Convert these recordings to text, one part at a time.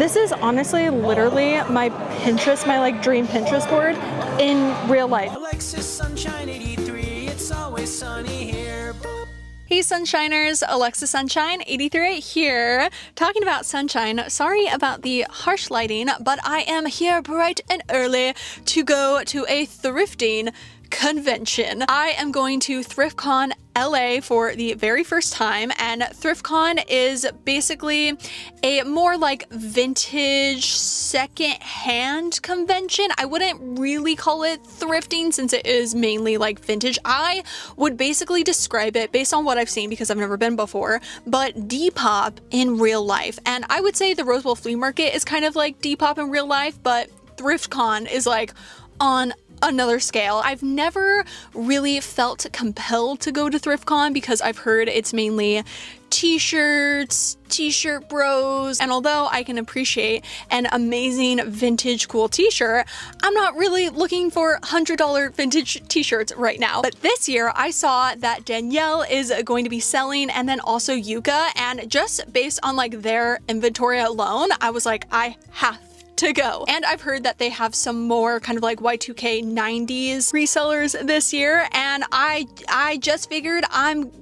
This is honestly literally my Pinterest, my like dream Pinterest board in real life. Alexis Sunshine 83, it's always sunny here. Boop. Hey Sunshiners, Alexa Sunshine 83 here, talking about sunshine. Sorry about the harsh lighting, but I am here bright and early to go to a thrifting convention. I am going to ThriftCon LA for the very first time, and ThriftCon is basically a more like vintage second-hand convention. I wouldn't really call it thrifting since it is mainly like vintage. I would basically describe it based on what I've seen because I've never been before, but Depop in real life. And I would say the Rose Bowl Flea Market is kind of like Depop in real life, but ThriftCon is like on another scale. I've never really felt compelled to go to ThriftCon because I've heard it's mainly t-shirts, t-shirt bros, and although I can appreciate an amazing vintage cool t-shirt, I'm not really looking for $100 vintage t-shirts right now. But this year I saw that Danielle is going to be selling, and then also y2k, and just based on like their inventory alone, I was like, I have to go. And I've heard that they have some more kind of like y2k 90s resellers this year, and I just figured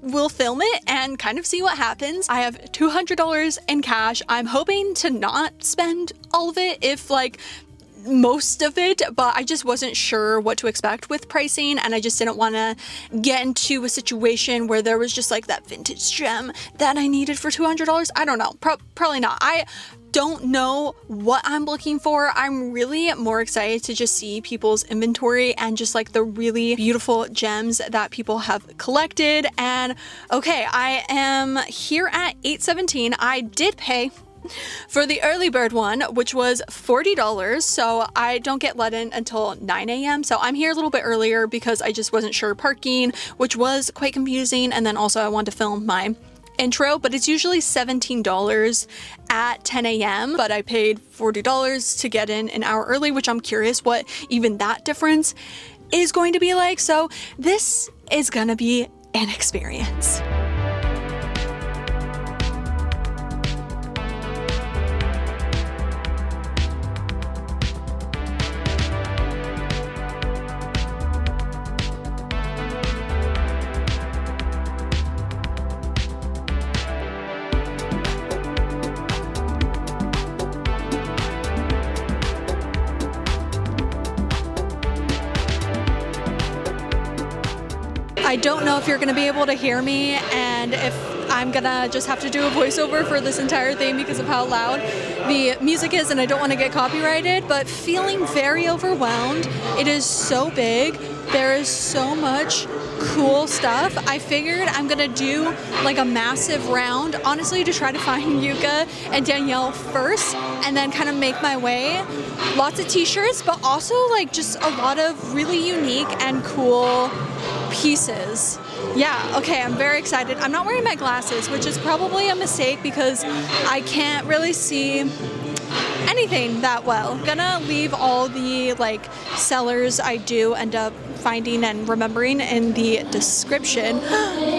will film it and kind of see what happens. I have $200 in cash. I'm hoping to not spend all of it, if like most of it, but I just wasn't sure what to expect with pricing, and I just didn't want to get into a situation where there was just like that vintage gem that I needed for $200. I don't know, probably not. I don't know what I'm looking for. I'm really more excited to just see people's inventory and just like the really beautiful gems that people have collected. And okay, I am here at 8:17. I did pay for the early bird one, which was $40, so I don't get let in until 9 a.m. So I'm here a little bit earlier because I just wasn't sure parking, which was quite confusing, and then also I wanted to film my intro, but it's usually $17 at 10 a.m. but I paid $40 to get in an hour early, which I'm curious what even that difference is going to be like. So this is gonna be an experience. I don't know if you're gonna be able to hear me, and if I'm gonna just have to do a voiceover for this entire thing because of how loud the music is, and I don't want to get copyrighted, but feeling very overwhelmed. It is so big. There is so much cool stuff. I figured I'm gonna do like a massive round, honestly, to try to find y2k and Danielle first, and then kind of make my way. Lots of t-shirts, but also like just a lot of really unique and cool pieces. Yeah, okay, I'm very excited. I'm not wearing my glasses, which is probably a mistake because I can't really see anything that well. I'm gonna leave all the like sellers I do end up finding and remembering in the description.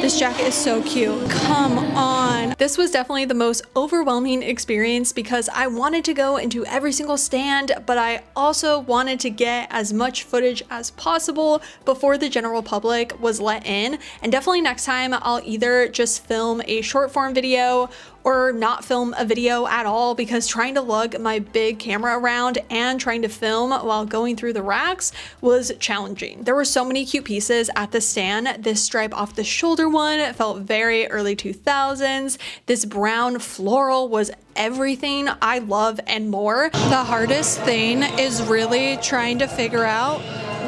This jacket is so cute. Come on. This was definitely the most overwhelming experience because I wanted to go into every single stand, but I also wanted to get as much footage as possible before the general public was let in. And definitely next time I'll either just film a short form video or not film a video at all, because trying to lug my big camera around and trying to film while going through the racks was challenging. There were so many cute pieces at the stand. This stripe off the shoulder one felt very early 2000s. This brown floral was everything I love and more. The hardest thing is really trying to figure out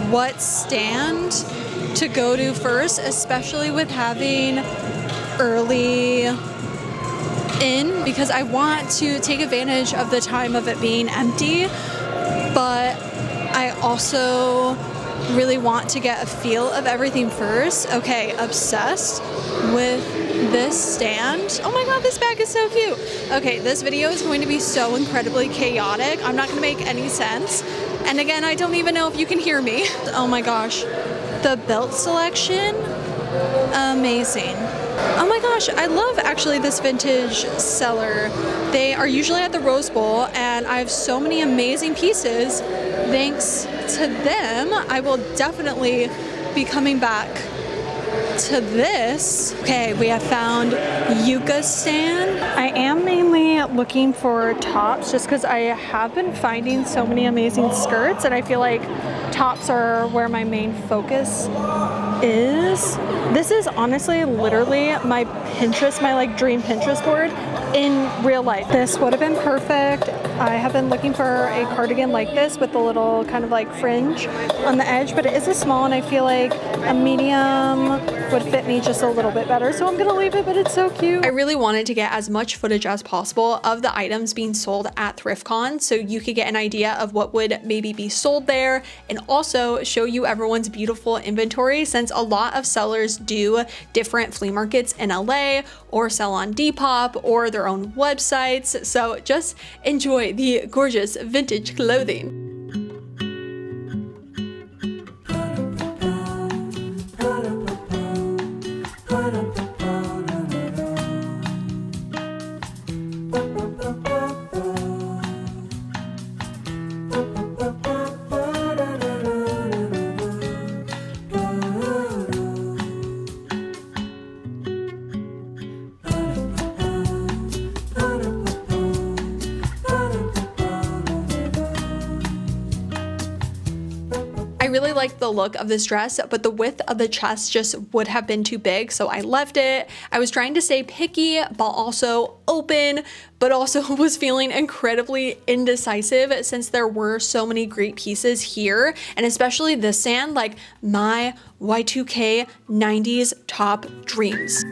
what stand to go to first, especially with having early in, because I want to take advantage of the time of it being empty, but I also really want to get a feel of everything first. Okay, obsessed with this stand. Oh my god, this bag is so cute. Okay, this video is going to be so incredibly chaotic. I'm not gonna make any sense. And again, I don't even know if you can hear me. Oh my gosh, the belt selection, amazing. Oh my gosh, I love actually this vintage seller. They are usually at the Rose Bowl, and I have so many amazing pieces. Thanks to them, I will definitely be coming back to this. Okay, we have found y2k stand. I am mainly looking for tops just because I have been finding so many amazing skirts, and I feel like tops are where my main focus is. This is honestly literally my Pinterest, my like dream Pinterest board in real life. This would have been perfect. I have been looking for a cardigan like this with a little kind of like fringe on the edge, but it is a small, and I feel like a medium would fit me just a little bit better. So I'm gonna leave it, but it's so cute. I really wanted to get as much footage as possible of the items being sold at ThriftCon so you could get an idea of what would maybe be sold there, and also show you everyone's beautiful inventory, since a lot of sellers do different flea markets in LA or sell on Depop or their own websites. So just enjoy the gorgeous vintage clothing. I really liked the look of this dress, but the width of the chest just would have been too big, so I left it. I was trying to stay picky, but also open, but also was feeling incredibly indecisive since there were so many great pieces here, and especially this stand, like my Y2K 90s top dreams.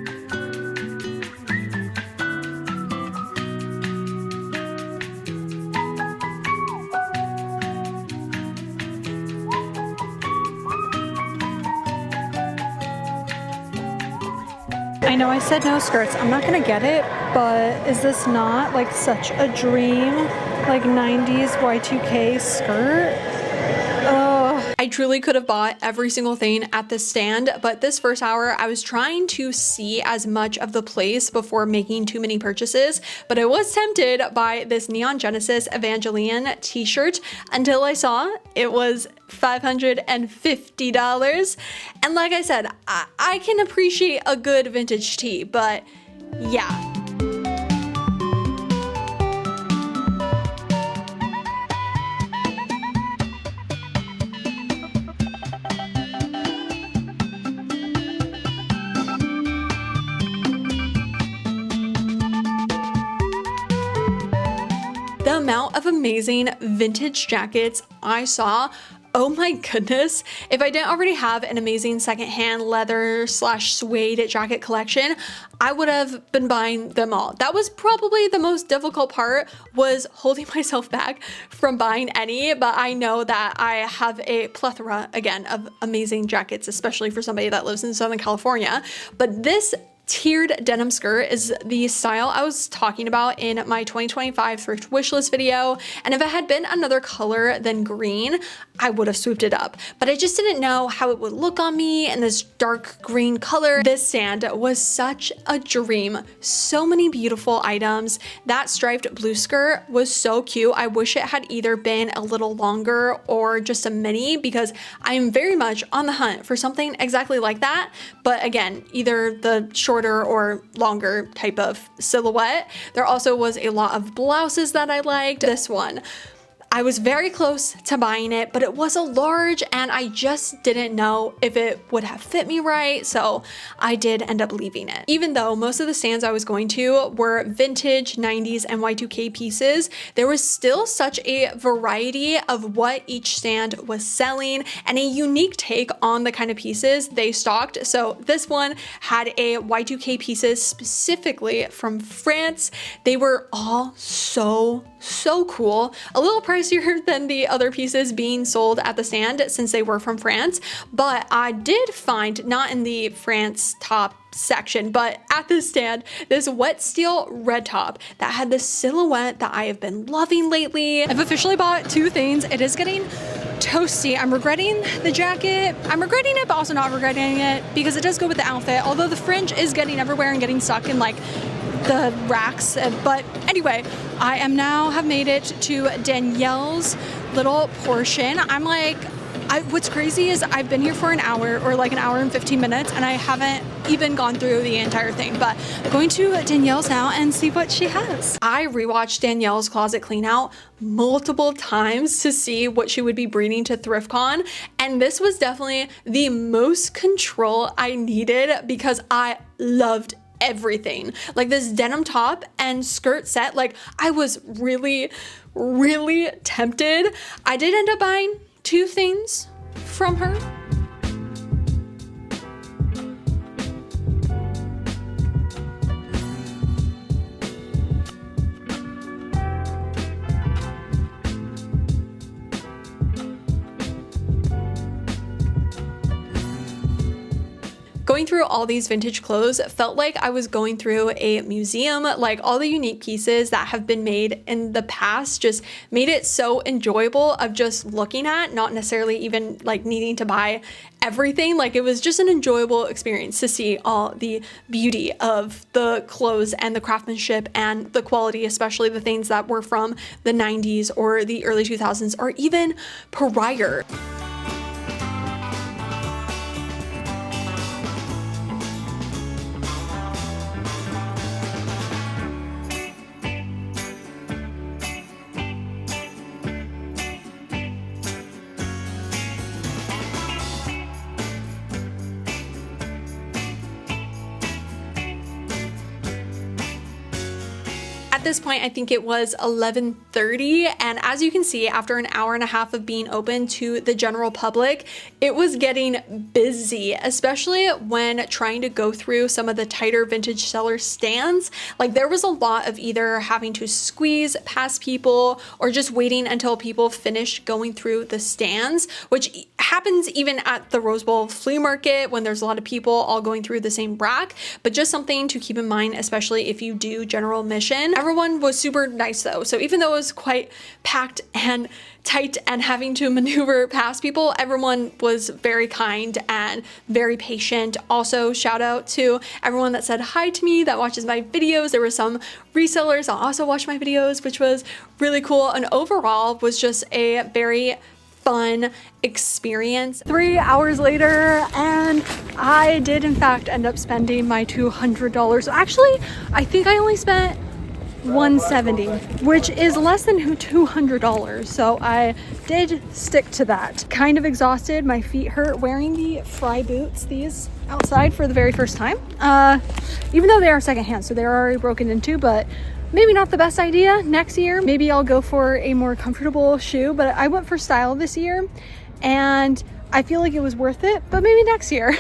I know I said no skirts. I'm not gonna get it, but is this not like such a dream, like 90s Y2K skirt? I truly could have bought every single thing at this stand, but this first hour I was trying to see as much of the place before making too many purchases, but I was tempted by this Neon Genesis Evangelion t-shirt until I saw it was $550. And like I said, I can appreciate a good vintage tee, but yeah. The amount of amazing vintage jackets I saw, oh my goodness. If I didn't already have an amazing secondhand leather / suede jacket collection, I would have been buying them all. That was probably the most difficult part, was holding myself back from buying any, but I know that I have a plethora, again, of amazing jackets, especially for somebody that lives in Southern California. But this tiered denim skirt is the style I was talking about in my 2025 thrift wishlist video, and if it had been another color than green, I would have swooped it up, but I just didn't know how it would look on me in this dark green color. This stand was such a dream. So many beautiful items. That striped blue skirt was so cute. I wish it had either been a little longer or just a mini, because I am very much on the hunt for something exactly like that, but again, either the shorter or longer type of silhouette. There also was a lot of blouses that I liked. This one, I was very close to buying it, but it was a large and I just didn't know if it would have fit me right, so I did end up leaving it. Even though most of the stands I was going to were vintage 90s and Y2K pieces, there was still such a variety of what each stand was selling and a unique take on the kind of pieces they stocked. So this one had a Y2K pieces specifically from France. They were all so cool. A little pricier than the other pieces being sold at the stand since they were from France, but I did find, not in the France top section, but at this stand, this wet steel red top that had this silhouette that I have been loving lately. I've officially bought two things. It is getting toasty. I'm regretting the jacket. I'm regretting it, but also not regretting it because it does go with the outfit, although the fringe is getting everywhere and getting stuck in like the racks. But anyway, I am now have made it to Danielle's little portion. I'm like, what's crazy is I've been here for an hour, or like an hour and 15 minutes, and I haven't even gone through the entire thing. But I'm going to Danielle's now and see what she has. I rewatched Danielle's closet clean out multiple times to see what she would be bringing to ThriftCon, and this was definitely the most control I needed because I loved everything. Like this denim top and skirt set, like I was really, really tempted. I did end up buying 2 things from her. Going through all these vintage clothes felt like I was going through a museum. Like all the unique pieces that have been made in the past just made it so enjoyable of just looking at, not necessarily even like needing to buy everything. Like it was just an enjoyable experience to see all the beauty of the clothes and the craftsmanship and the quality, especially the things that were from the 90s or the early 2000s or even prior. At this point, I think it was 11:30, and as you can see, after an hour and a half of being open to the general public, it was getting busy, especially when trying to go through some of the tighter vintage seller stands. Like there was a lot of either having to squeeze past people or just waiting until people finished going through the stands, which happens even at the Rose Bowl flea market when there's a lot of people all going through the same rack. But just something to keep in mind, especially if you do general admission. Everyone was super nice though. So even though it was quite packed and tight and having to maneuver past people, everyone was very kind and very patient. Also, shout out to everyone that said hi to me that watches my videos. There were some resellers that also watched my videos, which was really cool. And overall was just a very fun experience. 3 hours later, and I did in fact end up spending my $200. Actually, I think I only spent $170, which is less than $200. So I did stick to that. Kind of exhausted, my feet hurt wearing the Fry boots, these outside for the very first time. Even though they are secondhand, so they're already broken into, but maybe not the best idea. Next year, maybe I'll go for a more comfortable shoe, but I went for style this year and I feel like it was worth it, but maybe next year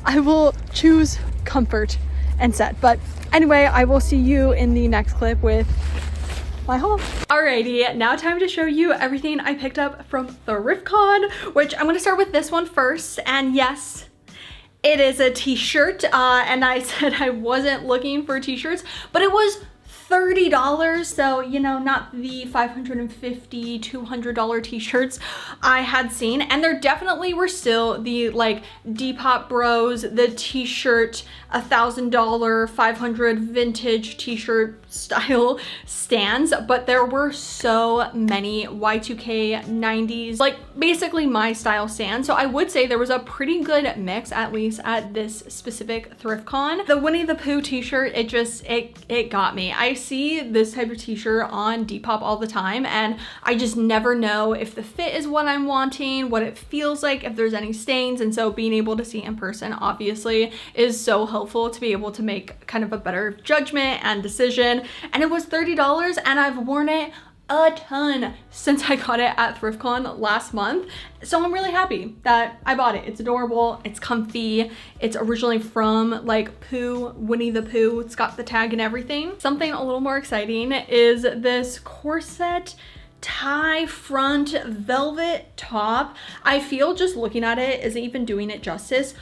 I will choose comfort and set. But anyway, I will see you in the next clip with my haul. Alrighty, now time to show you everything I picked up from ThriftCon, which I'm gonna start with this one first. And yes, it is a t-shirt, and I said I wasn't looking for t-shirts, but it was $30, so you know, not the $550, $200 t-shirts I had seen. And there definitely were still the like Depop Bros, the t-shirt $1,000 500 vintage t-shirt style stands, but there were so many Y2k 90s, like basically my style stands. So I would say there was a pretty good mix, at least at this specific ThriftCon. The Winnie the Pooh t-shirt, it got me. I see this type of t-shirt on Depop all the time, and I just never know if the fit is what I'm wanting, what it feels like, if there's any stains. And so being able to see in person obviously is so helpful to be able to make kind of a better judgment and decision. And it was $30, and I've worn it a ton since I got it at ThriftCon last month. So I'm really happy that I bought it. It's adorable, it's comfy, it's originally from like Pooh, Winnie the Pooh. It's got the tag and everything. Something a little more exciting is this corset tie front velvet top. I feel just looking at it isn't even doing it justice.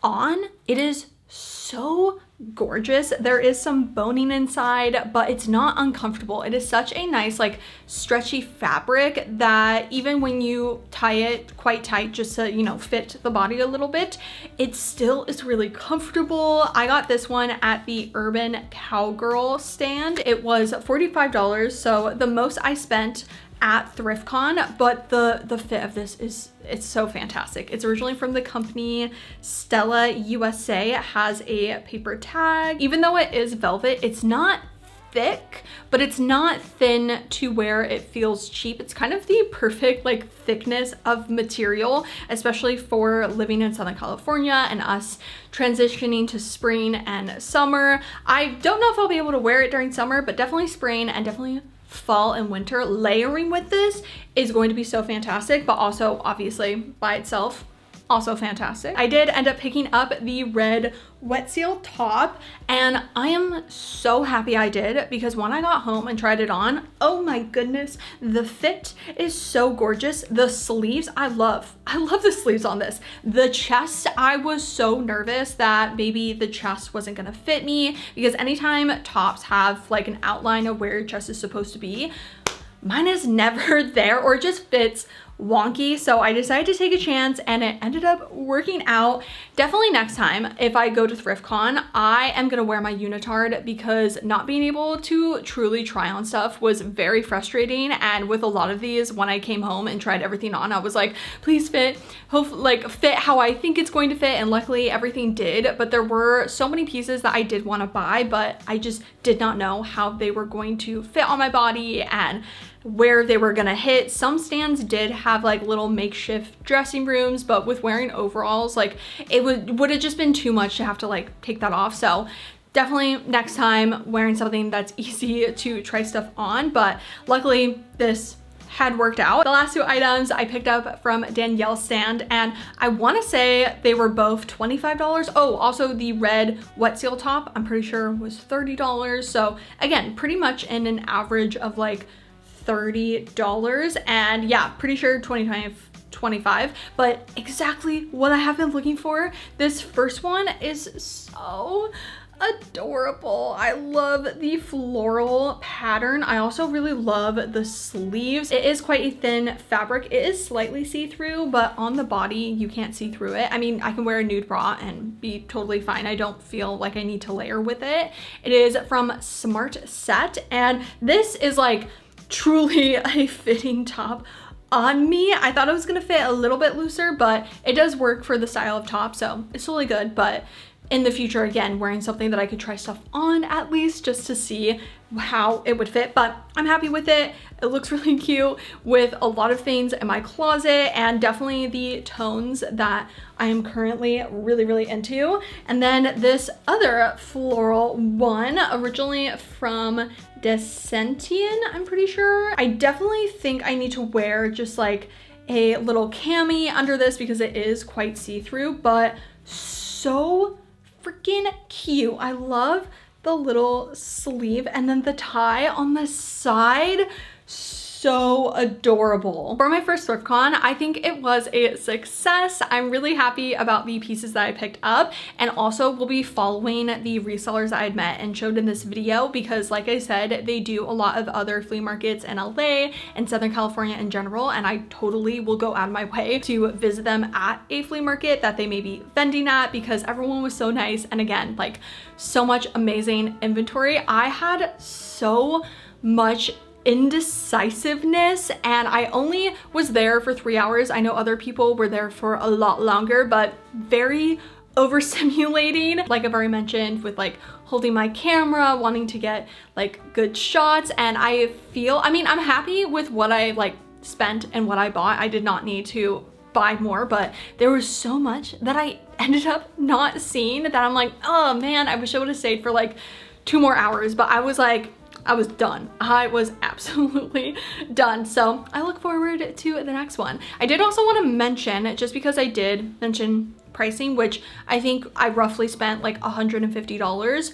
On, it is so gorgeous. There is some boning inside, but it's not uncomfortable. It is such a nice, like, stretchy fabric that even when you tie it quite tight just to, you know, fit the body a little bit, it still is really comfortable. I got this one at the Urban Cowgirl stand. It was $45, so the most I spent at ThriftCon, but the fit of this it's so fantastic. It's originally from the company Stella USA. It has a paper tag. Even though it is velvet, it's not thick, but it's not thin to where it feels cheap. It's kind of the perfect like thickness of material, especially for living in Southern California and us transitioning to spring and summer. I don't know if I'll be able to wear it during summer, but definitely spring and definitely fall and winter. Layering with this is going to be so fantastic, but also obviously by itself also fantastic. I did end up picking up the red wet seal top, and I am so happy I did, because when I got home and tried it on, oh my goodness, the fit is so gorgeous. The sleeves, I love the sleeves on this. The chest, I was so nervous that maybe the chest wasn't gonna fit me, because anytime tops have like an outline of where your chest is supposed to be, mine is never there, or it just fits wonky. So I decided to take a chance and it ended up working out. Definitely next time if I go to ThriftCon, I am gonna wear my unitard, because not being able to truly try on stuff was very frustrating. And with a lot of these, when I came home and tried everything on, I was like, please fit, fit how I think it's going to fit. And luckily everything did, but there were so many pieces that I did want to buy, but I just did not know how they were going to fit on my body and where they were gonna hit. Some stands did have like little makeshift dressing rooms, but with wearing overalls, like it would have just been too much to have to like take that off. So definitely next time wearing something that's easy to try stuff on, but luckily this had worked out. The last two items I picked up from Danielle's stand, and I want to say they were both $25. Oh, also the red wet seal top, I'm pretty sure was $30. So again, pretty much in an average of like $30, and yeah, pretty sure 25, but exactly what I have been looking for. This first one is so adorable. I love the floral pattern. I also really love the sleeves. It is quite a thin fabric. It is slightly see-through, but on the body you can't see through it. I mean, I can wear a nude bra and be totally fine. I don't feel like I need to layer with it. It is from Smart Set, and this is like truly a fitting top on me. I thought it was gonna fit a little bit looser, but it does work for the style of top, so it's totally good. But in the future, again, wearing something that I could try stuff on at least just to see how it would fit, but I'm happy with it. It looks really cute with a lot of things in my closet, and definitely the tones that I am currently really into. And then this other floral one, originally from Descentian, I'm pretty sure. I definitely think I need to wear just like a little cami under this, because it is quite see-through, but so freaking cute. I love the little sleeve and then the tie on the side. So adorable. For my first ThriftCon, I think it was a success. I'm really happy about the pieces that I picked up, and also will be following the resellers that I had met and showed in this video, because like I said, they do a lot of other flea markets in LA and Southern California in general, and I totally will go out of my way to visit them at a flea market that they may be vending at, because everyone was so nice. And again, like so much amazing inventory. I had so much indecisiveness, and I only was there for 3 hours. I know other people were there for a lot longer, but very overstimulating, like I've already mentioned, with like holding my camera, wanting to get like good shots. And I mean, I'm happy with what I like spent and what I bought. I did not need to buy more, but there was so much that I ended up not seeing that I'm like, oh man, I wish I would have stayed for like 2 more hours. But I was like, I was done. I was absolutely done. So I look forward to the next one. I did also want to mention, just because I did mention pricing, which I think I roughly spent like $150.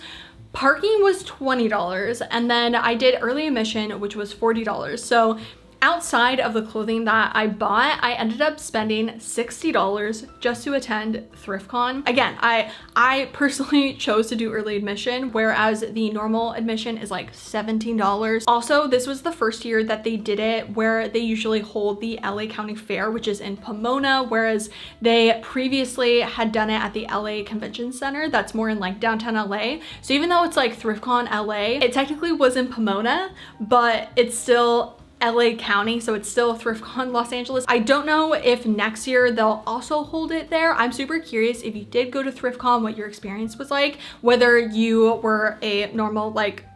Parking was $20, and then I did early admission, which was $40. So outside of the clothing that I bought, I ended up spending $60 just to attend ThriftCon. Again, I personally chose to do early admission, whereas the normal admission is like $17. Also, this was the first year that they did it where they usually hold the LA County Fair, which is in Pomona, whereas they previously had done it at the LA Convention Center. That's more in like downtown LA. So even though it's like ThriftCon LA, it technically was in Pomona, but it's still LA County, so it's still ThriftCon Los Angeles. I don't know if next year they'll also hold it there. I'm super curious if you did go to ThriftCon, what your experience was like, whether you were a normal like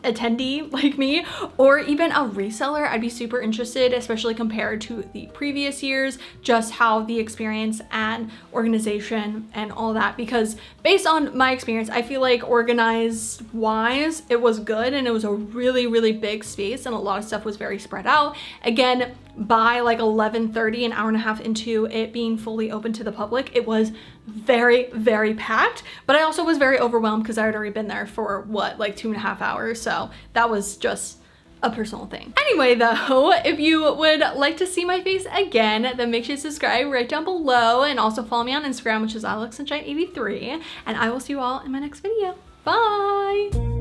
attendee like me or even a reseller. I'd be super interested, especially compared to the previous years, just how the experience and organization and all that, because based on my experience, I feel like organized wise it was good, and it was a really big space and a lot of stuff was very spread out. Again, by like 11:30, an hour and a half into it being fully open to the public, it was very packed, but I also was very overwhelmed because I had already been there for what, like 2.5 hours, so that was just a personal thing. Anyway though, if you would like to see my face again, then make sure to subscribe right down below, and also follow me on Instagram, which is AlexSunshine83, and I will see you all in my next video. Bye!